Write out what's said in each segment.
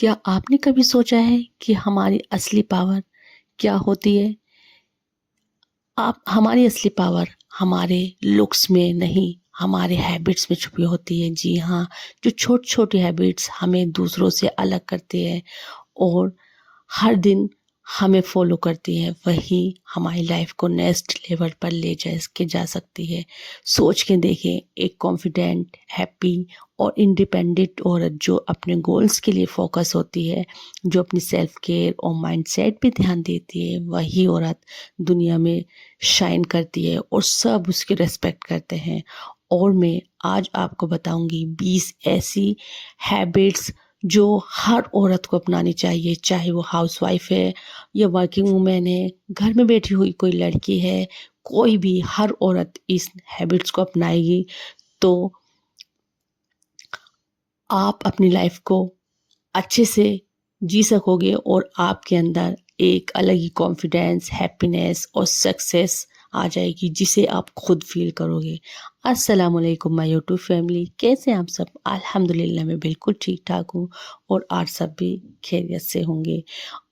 क्या आपने कभी सोचा है कि हमारी असली पावर क्या होती है? आप हमारी असली पावर हमारे लुक्स में नहीं, हमारे हैबिट्स में छुपी होती है। जी हाँ, जो छोटी-छोटी हैबिट्स हमें दूसरों से अलग करती है और हर दिन हमें फॉलो करती है, वही हमारी लाइफ को नेक्स्ट लेवल पर ले जा सकती है। सोच के देखें, एक कॉन्फिडेंट, हैप्पी और इंडिपेंडेंट औरत जो अपने गोल्स के लिए फोकस होती है, जो अपनी सेल्फ केयर और माइंडसेट पे ध्यान देती है, वही औरत दुनिया में शाइन करती है और सब उसकी रिस्पेक्ट करते हैं। और मैं आज आपको बताऊंगी 20 ऐसी हैबिट्स जो हर औरत को अपनानी चाहिए, चाहे वो हाउसवाइफ है या वर्किंग वूमेन है, घर में बैठी हुई कोई लड़की है, कोई भी, हर औरत इस हैबिट्स को अपनाएगी तो आप अपनी लाइफ को अच्छे से जी सकोगे और आपके अंदर एक अलग ही कॉन्फिडेंस, हैप्पीनेस और सक्सेस आ जाएगी जिसे आप खुद फील करोगे। अस्सलाम वालेकुम माय यूट्यूब फैमिली, कैसे हैं आप सब? अल्हम्दुलिल्लाह मैं बिल्कुल ठीक-ठाक हूँ और आप सब भी खैरियत से होंगे।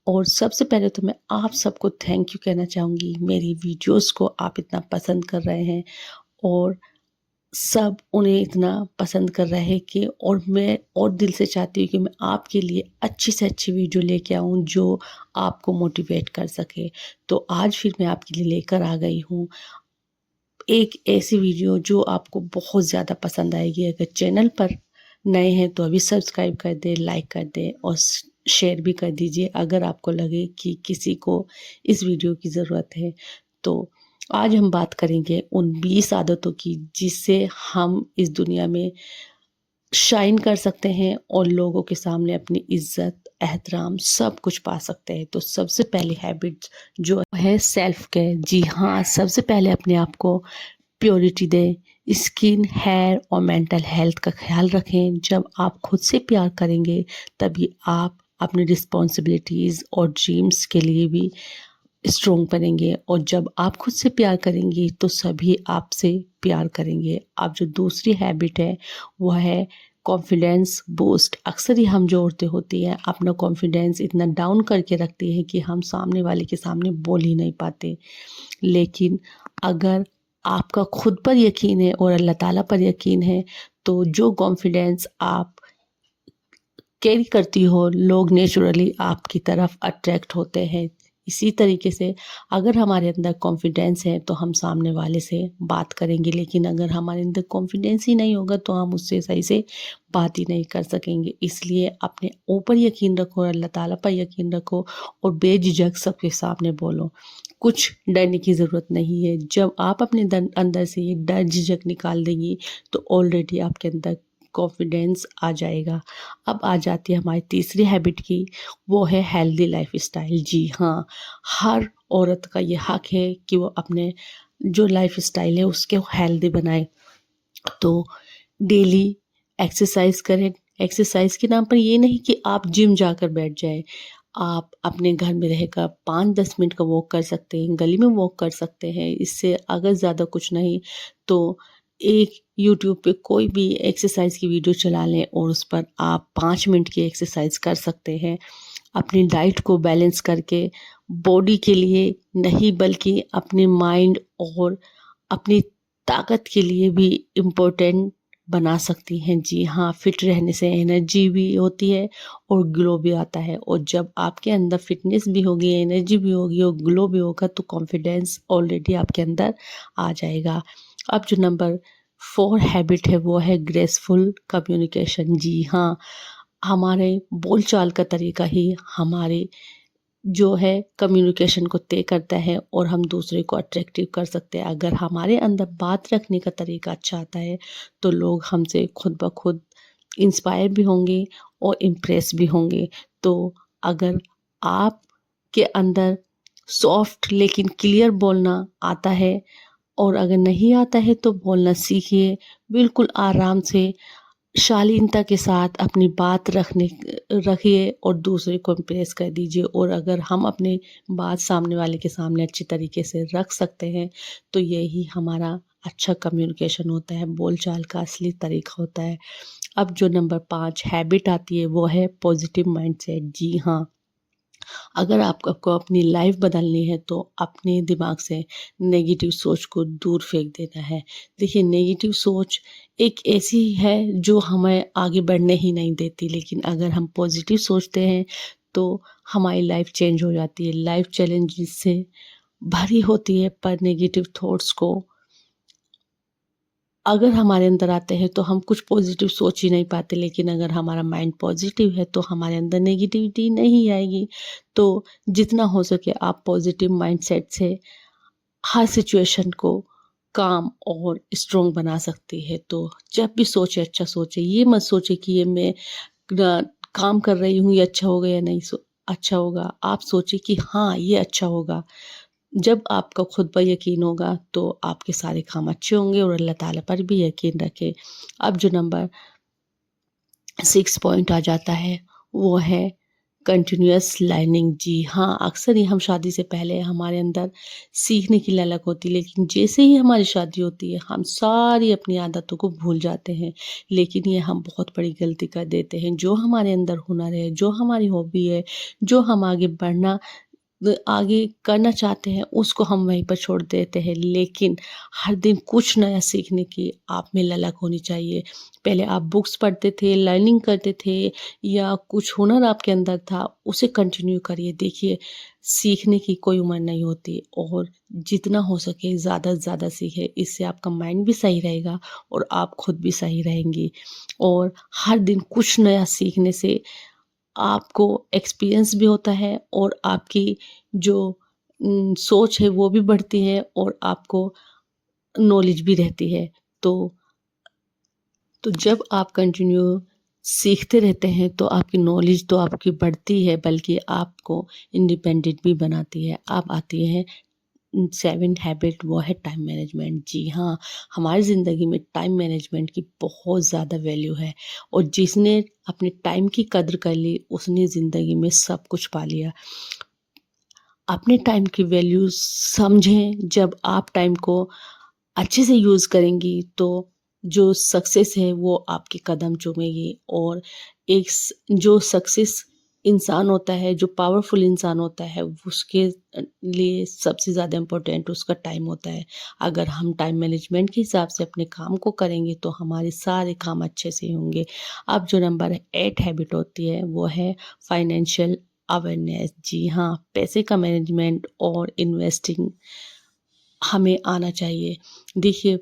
और सबसे पहले तो मैं आप सबको थैंक यू कहना चाहूँगी, मेरी वीडियोज़ को आप इतना पसंद कर रहे हैं और सब उन्हें इतना पसंद कर रहे हैं कि और मैं और दिल से चाहती हूँ कि मैं आपके लिए अच्छी से अच्छी वीडियो लेके आऊँ जो आपको मोटिवेट कर सके। तो आज फिर मैं आपके लिए लेकर आ गई हूँ एक ऐसी वीडियो जो आपको बहुत ज़्यादा पसंद आएगी। अगर चैनल पर नए हैं तो अभी सब्सक्राइब कर दें, लाइक कर दें और शेयर भी कर दीजिए अगर आपको लगे कि किसी को इस वीडियो की ज़रूरत है। तो आज हम बात करेंगे उन 20 आदतों की जिससे हम इस दुनिया में शाइन कर सकते हैं और लोगों के सामने अपनी इज्जत, एहतराम सब कुछ पा सकते हैं। तो सबसे पहली हैबिट जो है सेल्फ केयर। जी हाँ, सबसे पहले अपने आप को प्योरिटी दें। स्किन, हेयर और मेंटल हेल्थ का ख्याल रखें। जब आप खुद से प्यार करेंगे तभी आप अपनी रिस्पॉन्सिबिलिटीज़ और ड्रीम्स के लिए भी स्ट्रोंग बनेंगे और जब आप खुद से प्यार करेंगी तो सभी आपसे प्यार करेंगे। अब जो दूसरी हैबिट है वह है कॉन्फिडेंस बूस्ट। अक्सर ही हम जो औरतें होती हैं अपना कॉन्फिडेंस इतना डाउन करके रखती हैं कि हम सामने वाले के सामने बोल ही नहीं पाते। लेकिन अगर आपका खुद पर यकीन है और अल्लाह ताला पर यकीन है तो जो कॉन्फिडेंस आप कैरी करती हो, लोग नेचुरली आपकी तरफ अट्रैक्ट होते हैं। इसी तरीके से अगर हमारे अंदर कॉन्फिडेंस है तो हम सामने वाले से बात करेंगे, लेकिन अगर हमारे अंदर कॉन्फिडेंस ही नहीं होगा तो हम उससे सही से बात ही नहीं कर सकेंगे। इसलिए अपने ऊपर यकीन रखो, अल्लाह ताला पर यकीन रखो और बेझिझक सबके सामने बोलो। कुछ डरने की ज़रूरत नहीं है। जब आप अपने अंदर से ये डर झिझक निकाल देंगी तो ऑलरेडी आपके अंदर कॉन्फिडेंस आ जाएगा। अब आ जाती है हमारी तीसरी हैबिट की, वो है हेल्दी लाइफस्टाइल। जी हाँ, हर औरत का ये हक है कि वो अपने जो लाइफस्टाइल है उसके हेल्दी बनाए। तो डेली एक्सरसाइज करें। एक्सरसाइज के नाम पर ये नहीं कि आप जिम जाकर बैठ जाएं। आप अपने घर में रहकर 5-10 मिनट का वॉक कर सकते हैं, गली में वॉक कर सकते हैं। इससे अगर ज़्यादा कुछ नहीं तो एक यूट्यूब पे कोई भी एक्सरसाइज की वीडियो चला लें और उस पर आप 5 मिनट की एक्सरसाइज कर सकते हैं। अपनी डाइट को बैलेंस करके बॉडी के लिए नहीं बल्कि अपने माइंड और अपनी ताकत के लिए भी इम्पोर्टेंट बना सकती हैं। जी हाँ, फिट रहने से एनर्जी भी होती है और ग्लो भी आता है और जब आपके अंदर फिटनेस भी होगी, एनर्जी भी होगी और ग्लो भी होगा तो कॉन्फिडेंस ऑलरेडी आपके अंदर आ जाएगा। अब जो नंबर 4 हैबिट है वो है ग्रेसफुल कम्युनिकेशन। जी हाँ, हमारे बोलचाल का तरीका ही हमारे जो है कम्युनिकेशन को तय करता है और हम दूसरे को अट्रैक्टिव कर सकते हैं। अगर हमारे अंदर बात रखने का तरीका अच्छा आता है तो लोग हमसे खुद ब खुद इंस्पायर भी होंगे और इम्प्रेस भी होंगे। तो अगर आपके अंदर सॉफ्ट लेकिन क्लियर बोलना आता है और अगर नहीं आता है तो बोलना सीखिए। बिल्कुल आराम से शालीनता के साथ अपनी बात रखिए और दूसरे को इम्प्रेस कर दीजिए। और अगर हम अपनी बात सामने वाले के सामने अच्छी तरीके से रख सकते हैं तो यही हमारा अच्छा कम्युनिकेशन होता है, बोलचाल का असली तरीका होता है। अब जो नंबर 5 हैबिट आती है वो है पॉजिटिव माइंडसेट। जी हाँ, अगर आपको अपनी लाइफ बदलनी है तो अपने दिमाग से नेगेटिव सोच को दूर फेंक देना है। देखिए, नेगेटिव सोच एक ऐसी है जो हमें आगे बढ़ने ही नहीं देती, लेकिन अगर हम पॉजिटिव सोचते हैं तो हमारी लाइफ चेंज हो जाती है। लाइफ चैलेंजेस से भरी होती है, पर नेगेटिव थॉट्स को अगर हमारे अंदर आते हैं तो हम कुछ पॉजिटिव सोच ही नहीं पाते, लेकिन अगर हमारा माइंड पॉजिटिव है तो हमारे अंदर नेगेटिविटी नहीं आएगी। तो जितना हो सके आप पॉजिटिव माइंडसेट से हर सिचुएशन को काम और स्ट्रॉन्ग बना सकती है। तो जब भी सोचे अच्छा सोचे, ये मत सोचे कि ये मैं काम कर रही हूँ ये अच्छा होगा या नहीं अच्छा होगा। आप सोचिए कि हाँ ये अच्छा होगा। जब आपका खुद पर यकीन होगा तो आपके सारे काम अच्छे होंगे और अल्लाह ताला पर भी यकीन रखें। अब जो नंबर 6 पॉइंट आ जाता है वो है कंटिन्यूअस लर्निंग। जी हाँ, अक्सर ही हम शादी से पहले हमारे अंदर सीखने की ललक होती है, लेकिन जैसे ही हमारी शादी होती है हम सारी अपनी आदतों को भूल जाते हैं। लेकिन ये हम बहुत बड़ी गलती कर देते हैं। जो हमारे अंदर हुनर है, जो हमारी हॉबी है, जो हम आगे करना चाहते हैं उसको हम वहीं पर छोड़ देते हैं। लेकिन हर दिन कुछ नया सीखने की आप में ललक होनी चाहिए। पहले आप बुक्स पढ़ते थे, लर्निंग करते थे या कुछ हुनर आपके अंदर था, उसे कंटिन्यू करिए। देखिए, सीखने की कोई उम्र नहीं होती और जितना हो सके ज़्यादा से ज़्यादा सीखें। इससे आपका माइंड भी सही रहेगा और आप खुद भी सही रहेंगी। और हर दिन कुछ नया सीखने से आपको एक्सपीरियंस भी होता है और आपकी जो सोच है वो भी बढ़ती है और आपको नॉलेज भी रहती है। तो जब आप कंटिन्यू सीखते रहते हैं तो आपकी नॉलेज तो आपकी बढ़ती है, बल्कि आपको इंडिपेंडेंट भी बनाती है। अब आती है 7 हैबिट, वो है टाइम मैनेजमेंट। जी हाँ, हमारी ज़िंदगी में टाइम मैनेजमेंट की बहुत ज़्यादा वैल्यू है और जिसने अपने टाइम की कद्र कर ली उसने ज़िंदगी में सब कुछ पा लिया। अपने टाइम की वैल्यू समझें। जब आप टाइम को अच्छे से यूज़ करेंगी तो जो सक्सेस है वो आपके कदम चूमेगी। और जो सक्सेस इंसान होता है, जो पावरफुल इंसान होता है, उसके लिए सबसे ज़्यादा इम्पोर्टेंट उसका टाइम होता है। अगर हम टाइम मैनेजमेंट के हिसाब से अपने काम को करेंगे तो हमारे सारे काम अच्छे से होंगे। अब जो नंबर 8 हैबिट होती है वो है फाइनेंशियल अवेयरनेस। जी हाँ, पैसे का मैनेजमेंट और इन्वेस्टिंग हमें आना चाहिए। देखिए,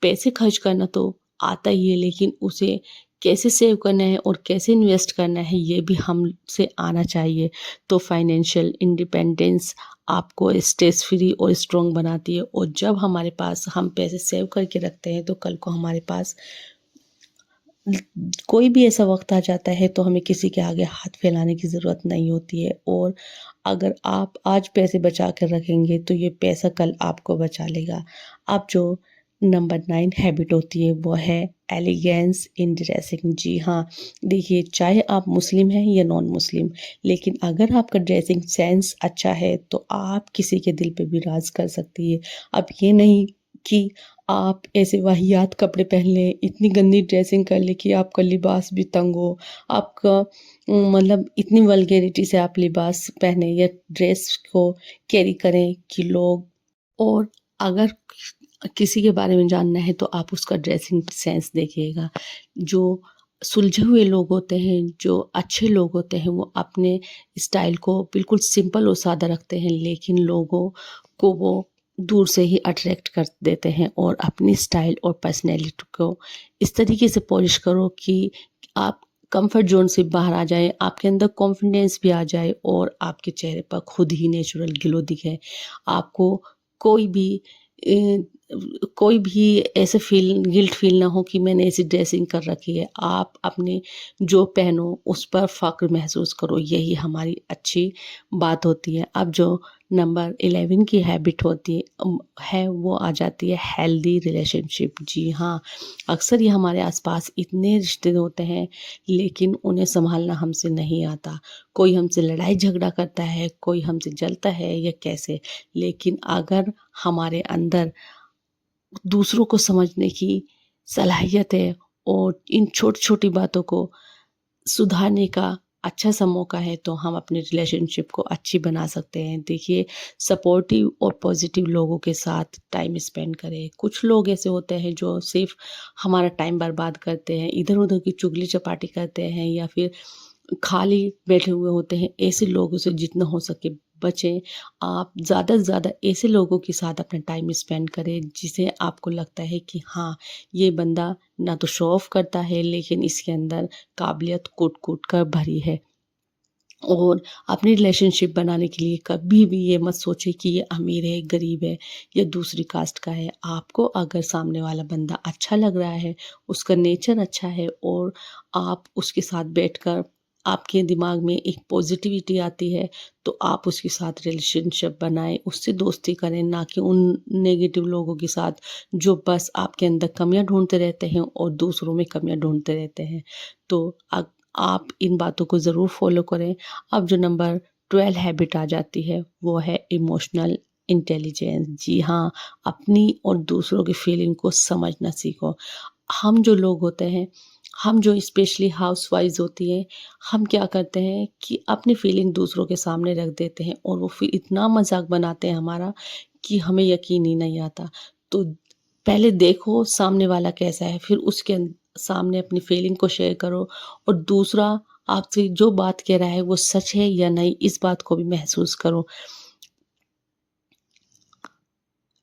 पैसे खर्च करना तो आता ही है, लेकिन उसे कैसे सेव करना है और कैसे इन्वेस्ट करना है ये भी हमसे आना चाहिए। तो फाइनेंशियल इंडिपेंडेंस आपको स्ट्रेस फ्री और स्ट्रॉन्ग बनाती है। और जब हमारे पास हम पैसे सेव करके रखते हैं तो कल को हमारे पास कोई भी ऐसा वक़्त आ जाता है तो हमें किसी के आगे हाथ फैलाने की ज़रूरत नहीं होती है। और अगर आप आज पैसे बचा कर रखेंगे तो ये पैसा कल आपको बचा लेगा। अब जो नंबर 9 हैबिट होती है वो है एलिगेंस इन ड्रेसिंग। जी हाँ, देखिए, चाहे आप मुस्लिम हैं या नॉन मुस्लिम, लेकिन अगर आपका ड्रेसिंग सेंस अच्छा है तो आप किसी के दिल पे भी राज कर सकती है। अब ये नहीं कि आप ऐसे वाहियात कपड़े पहन लें, इतनी गंदी ड्रेसिंग कर लें कि आपका लिबास भी तंग हो, आपका मतलब इतनी वल्गैरिटी से आप लिबास पहने या ड्रेस को कैरी करें कि लोग। और अगर किसी के बारे में जानना है तो आप उसका ड्रेसिंग सेंस देखिएगा। जो सुलझे हुए लोग होते हैं, जो अच्छे लोग होते हैं, वो अपने स्टाइल को बिल्कुल सिंपल और सादा रखते हैं, लेकिन लोगों को वो दूर से ही अट्रैक्ट कर देते हैं। और अपनी स्टाइल और पर्सनैलिटी को इस तरीके से पॉलिश करो कि आप कंफर्ट ज़ोन से बाहर आ जाएँ, आपके अंदर कॉन्फिडेंस भी आ जाए और आपके चेहरे पर खुद ही नेचुरल ग्लो दिखे। आपको कोई भी अ, कोई भी ऐसे गिल्ट फ़ील ना हो कि मैंने ऐसी ड्रेसिंग कर रखी है। आप अपने जो पहनो उस पर फ़ख्र महसूस करो, यही हमारी अच्छी बात होती है। अब जो नंबर 11 की हैबिट होती है वो आ जाती है हेल्दी रिलेशनशिप। जी हाँ, अक्सर ये हमारे आस-पास इतने रिश्ते होते हैं, लेकिन उन्हें सँभालना हमसे नहीं आता। कोई हमसे लड़ाई झगड़ा करता है, कोई हमसे जलता है या कैसे। लेकिन अगर हमारे अंदर दूसरों को समझने की सलाहियत है और इन छोटी-छोटी बातों को सुधारने का अच्छा सा मौका है, तो हम अपने रिलेशनशिप को अच्छी बना सकते हैं। देखिए, सपोर्टिव और पॉजिटिव लोगों के साथ टाइम स्पेंड करें। कुछ लोग ऐसे होते हैं जो सिर्फ़ हमारा टाइम बर्बाद करते हैं, इधर-उधर की चुगली-चपाटी करते हैं या फिर खाली बैठे हुए होते हैं। ऐसे लोगों से जितना हो सके बचें। आप ज़्यादा से ज़्यादा ऐसे लोगों के साथ अपना टाइम स्पेंड करें जिसे आपको लगता है कि हाँ, ये बंदा ना तो शो ऑफ करता है, लेकिन इसके अंदर काबिलियत कूट-कूट कर भरी है। और अपनी रिलेशनशिप बनाने के लिए कभी भी ये मत सोचिए कि ये अमीर है, गरीब है या दूसरी कास्ट का है। आपको अगर सामने वाला बंदा अच्छा लग रहा है, उसका नेचर अच्छा है और आप उसके साथ बैठकर आपके दिमाग में एक पॉजिटिविटी आती है, तो आप उसके साथ रिलेशनशिप बनाएँ, उससे दोस्ती करें, ना कि उन नेगेटिव लोगों के साथ जो बस आपके अंदर कमियाँ ढूँढते रहते हैं और दूसरों में कमियाँ ढूँढते रहते हैं। तो आप इन बातों को ज़रूर फ़ॉलो करें। अब जो नंबर 12 हैबिट आ जाती है, वो है इमोशनल इंटेलिजेंस। जी हाँ, अपनी और दूसरों की फीलिंग को समझना सीखो। हम जो लोग होते हैं, हम जो स्पेशली हाउसवाइफ़्स होती हैं, हम क्या करते हैं कि अपनी फीलिंग दूसरों के सामने रख देते हैं और वो फिर इतना मज़ाक बनाते हैं हमारा कि हमें यकीन ही नहीं आता। तो पहले देखो सामने वाला कैसा है, फिर उसके सामने अपनी फीलिंग को शेयर करो और दूसरा आपसे जो बात कह रहा है वो सच है या नहीं, इस बात को भी महसूस करो।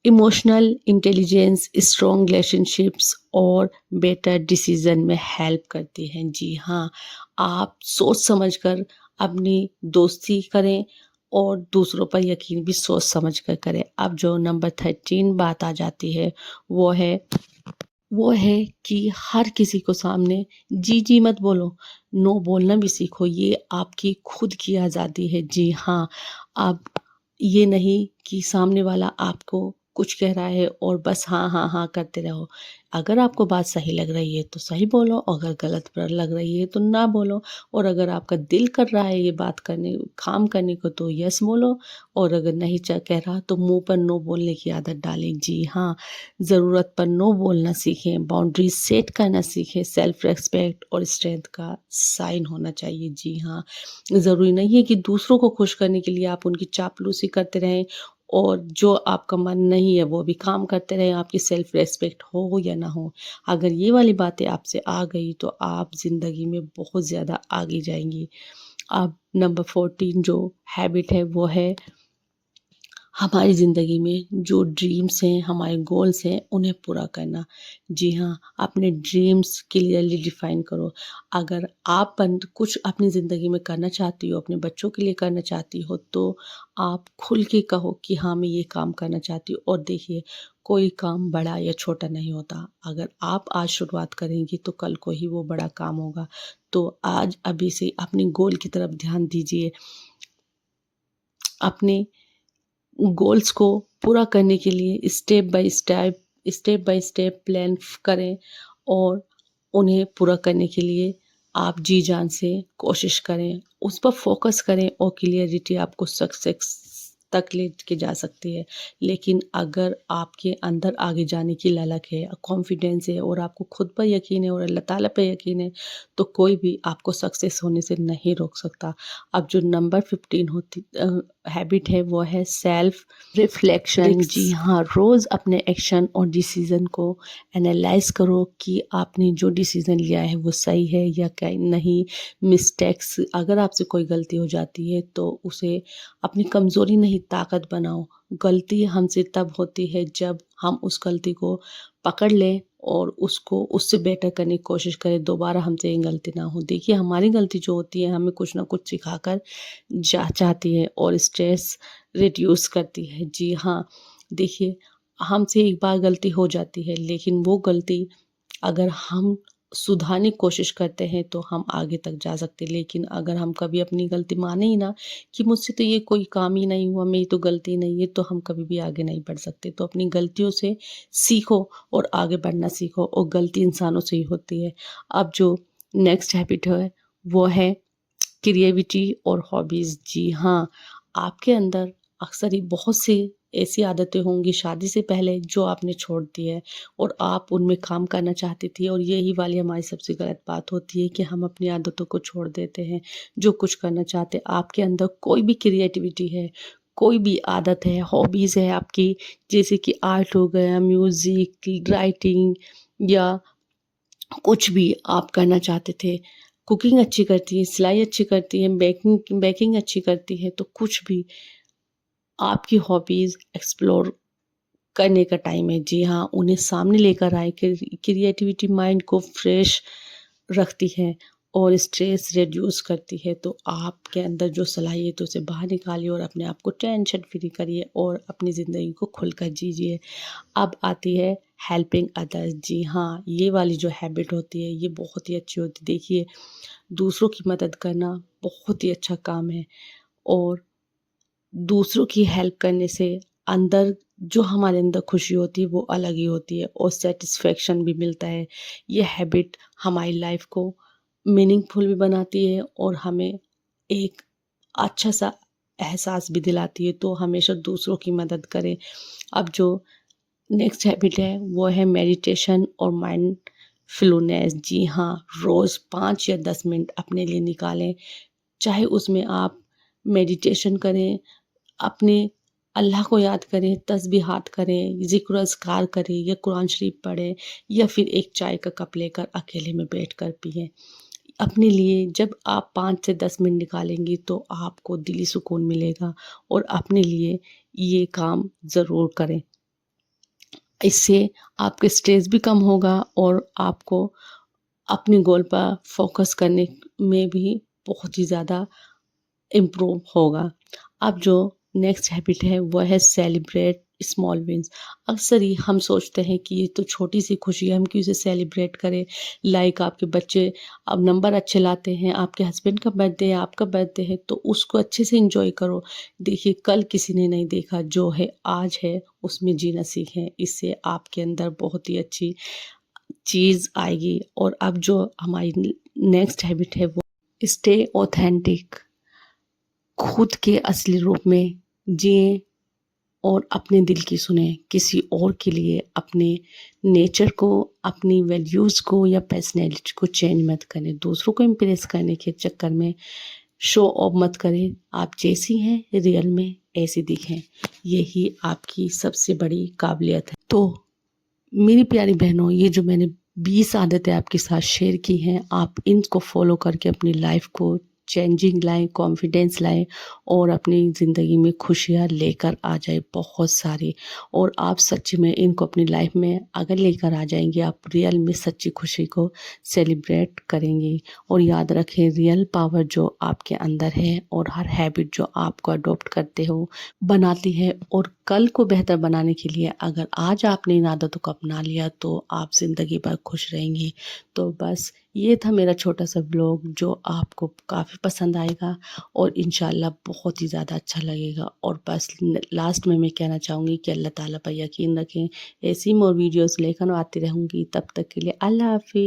इमोशनल इंटेलिजेंस स्ट्रॉन्ग रिलेशनशिप्स और बेटर डिसीजन में हेल्प करती हैं। जी हाँ, आप सोच समझ कर अपनी दोस्ती करें और दूसरों पर यकीन भी सोच समझ कर करें। अब जो नंबर 13 बात आ जाती है, वो है वो है कि हर किसी को सामने जी, जी मत बोलो, नो बोलना भी सीखो, ये आपकी खुद की आज़ादी है। जी हाँ, आप ये नहीं कि सामने वाला आपको कुछ कह रहा है और बस हाँ, हाँ, हाँ करते रहो। अगर आपको बात सही लग रही है तो सही बोलो, अगर गलत लग रही है तो ना बोलो और अगर आपका दिल कर रहा है ये बात करने काम करने को तो यस बोलो और अगर नहीं कह रहा तो मुँह पर नो बोलने की आदत डालें। जी हाँ, ज़रूरत पर नो बोलना सीखें, बाउंड्रीज़ सेट करना सीखें, सेल्फ रिस्पेक्ट और स्ट्रेंथ का साइन होना चाहिए। जी हाँ, ज़रूरी नहीं है कि दूसरों को खुश करने के लिए आप उनकी चापलूसी करते रहें और जो आपका मन नहीं है वो भी काम करते रहें, आपकी सेल्फ रिस्पेक्ट हो या ना हो। अगर ये वाली बातें आपसे आ गई तो आप ज़िंदगी में बहुत ज़्यादा आगे जाएँगी। अब नंबर 14 जो हैबिट है वो है हमारी ज़िंदगी में जो ड्रीम्स हैं, हमारे गोल्स हैं, उन्हें पूरा करना। जी हाँ, अपने ड्रीम्स क्लियरली डिफ़ाइन करो। अगर आप कुछ अपनी ज़िंदगी में करना चाहती हो, अपने बच्चों के लिए करना चाहती हो, तो आप खुल के कहो कि हाँ, मैं ये काम करना चाहती हूँ और देखिए, कोई काम बड़ा या छोटा नहीं होता। अगर आप आज शुरुआत करेंगी, तो कल को ही वो बड़ा काम होगा। तो आज अभी से अपने गोल की तरफ ध्यान दीजिए। अपने गोल्स को पूरा करने के लिए स्टेप बाय स्टेप प्लान करें और उन्हें पूरा करने के लिए आप जी जान से कोशिश करें, उस पर फोकस करें और क्लियरिटी आपको सक्सेस तक लेके जा सकती है। लेकिन अगर आपके अंदर आगे जाने की ललक है, कॉन्फिडेंस है और आपको खुद पर यकीन है और अल्लाह ताला पे यकीन है, तो कोई भी आपको सक्सेस होने से नहीं रोक सकता। अब जो नंबर 15 हैबिट है वो है सेल्फ रिफ्लेक्शन। जी हाँ, रोज़ अपने एक्शन और डिसीज़न को एनालाइज़ करो कि आपने जो डिसीज़न लिया है वो सही है या क्या नहीं। मिस्टेक्स अगर आपसे कोई गलती हो जाती है तो उसे अपनी कमज़ोरी नहीं ताकत बनाओ। गलती हमसे तब होती है जब हम उस गलती को पकड़ लें और उसको उससे बेटर करने की कोशिश करें, दोबारा हमसे ये गलती ना हो। देखिए हमारी गलती जो होती है हमें कुछ ना कुछ सिखाकर जाती है और स्ट्रेस रिड्यूस करती है। जी हाँ, देखिए हमसे एक बार गलती हो जाती है लेकिन वो गलती अगर हम सुधारने की कोशिश करते हैं तो हम आगे तक जा सकते हैं। लेकिन अगर हम कभी अपनी गलती माने ही ना कि मुझसे तो ये कोई काम ही नहीं हुआ, मेरी तो गलती नहीं है, तो हम कभी भी आगे नहीं बढ़ सकते। तो अपनी गलतियों से सीखो और आगे बढ़ना सीखो और गलती इंसानों से ही होती है। अब जो नेक्स्ट हैबिट है वो है क्रिएटिविटी और हॉबीज़। जी हाँ, आपके अंदर अक्सर ही बहुत से ऐसी आदतें होंगी शादी से पहले जो आपने छोड़ दी है और आप उनमें काम करना चाहती थी, और यही वाली हमारी सबसे गलत बात होती है कि हम अपनी आदतों को छोड़ देते हैं। जो कुछ करना चाहते हैं, आपके अंदर कोई भी क्रिएटिविटी है, कोई भी आदत है, हॉबीज़ है आपकी, जैसे कि आर्ट हो गया, म्यूज़िक, राइटिंग या कुछ भी आप करना चाहते थे, कुकिंग अच्छी करती हैं, सिलाई अच्छी करती हैं, बेकिंग बेकिंग अच्छी करती हैं, तो कुछ भी आपकी हॉबीज़ एक्सप्लोर करने का टाइम है। जी हाँ, उन्हें सामने लेकर आएँ। क्रिएटिविटी माइंड को फ्रेश रखती है और स्ट्रेस रिड्यूस करती है। तो आपके अंदर जो सलाहियत है उसे बाहर निकालिए और अपने आप को टेंशन फ्री करिए और अपनी ज़िंदगी को खुलकर जीजिए। अब आती है हेल्पिंग अदर्स। जी हाँ, ये वाली जो हैबिट होती है ये बहुत ही अच्छी होती है। देखिए, दूसरों की मदद करना बहुत ही अच्छा काम है, और दूसरों की हेल्प करने से अंदर जो हमारे अंदर खुशी होती है वो अलग ही होती है, और सैटिस्फैक्शन भी मिलता है। ये हैबिट हमारी लाइफ को मीनिंगफुल भी बनाती है और हमें एक अच्छा सा एहसास भी दिलाती है। तो हमेशा दूसरों की मदद करें। अब जो नेक्स्ट हैबिट है वो है मेडिटेशन और माइंडफुलनेस। जी हाँ, रोज़ 5 या 10 मिनट अपने लिए निकालें। चाहे उसमें आप मेडिटेशन करें, अपने अल्लाह को याद करें, तस्बीहात करें, ज़िक्र अज़कार करें या कुरान शरीफ पढ़ें, या फिर एक चाय का कप लेकर अकेले में बैठकर पिएँ। अपने लिए जब आप 5 से 10 मिनट निकालेंगी तो आपको दिली सुकून मिलेगा, और अपने लिए ये काम ज़रूर करें। इससे आपका स्ट्रेस भी कम होगा और आपको अपने गोल पर फ़ोकस करने में भी बहुत ही ज़्यादा इम्प्रूव होगा। अब जो नेक्स्ट हैबिट है वो है सेलिब्रेट स्मॉल विन्स। अक्सर ही हम सोचते हैं कि ये तो छोटी सी खुशी है, हम क्यों इसे सेलिब्रेट करें। लाइक आपके बच्चे अब नंबर अच्छे लाते हैं, आपके हस्बैंड का बर्थडे है, आपका बर्थडे है, तो उसको अच्छे से एंजॉय करो। देखिए, कल किसी ने नहीं देखा, जो है आज है उसमें जीना सीखें। इससे आपके अंदर बहुत ही अच्छी चीज़ आएगी। और अब जो हमारी नेक्स्ट हैबिट है वो स्टे ऑथेंटिक। खुद के असली रूप में जिएं और अपने दिल की सुने। किसी और के लिए अपने नेचर को, अपनी वैल्यूज़ को या पर्सनैलिटी को चेंज मत करें। दूसरों को इम्प्रेस करने के चक्कर में शो ऑफ मत करें। आप जैसी हैं रियल में ऐसी दिखें। यही आपकी सबसे बड़ी काबिलियत है। तो मेरी प्यारी बहनों, ये जो मैंने 20 आदतें आपके साथ शेयर की हैं, आप इनको फॉलो करके अपनी लाइफ को चेंजिंग लाएँ, कॉन्फिडेंस लाएँ और अपनी ज़िंदगी में खुशियाँ लेकर आ जाएँ बहुत सारी। और आप सच में इनको अपनी लाइफ में अगर लेकर आ जाएँगे, आप रियल में सच्ची खुशी को सेलिब्रेट करेंगे। और याद रखें, रियल पावर जो आपके अंदर है और हर हैबिट जो आपको अडॉप्ट करते हो बनाती है। और कल को बेहतर बनाने के लिए अगर आज आपने इन आदतों को अपना लिया तो आप ज़िंदगी भर खुश रहेंगी। तो बस ये था मेरा छोटा सा ब्लॉग जो आपको काफ़ी पसंद आएगा और इंशाल्लाह बहुत ही ज़्यादा अच्छा लगेगा। और बस लास्ट में मैं कहना चाहूँगी कि अल्लाह ताला पर यकीन रखें। ऐसी मोर वीडियोज़ लेकर आती रहूँगी। तब तक के लिए अल्लाह हाफ़िज़।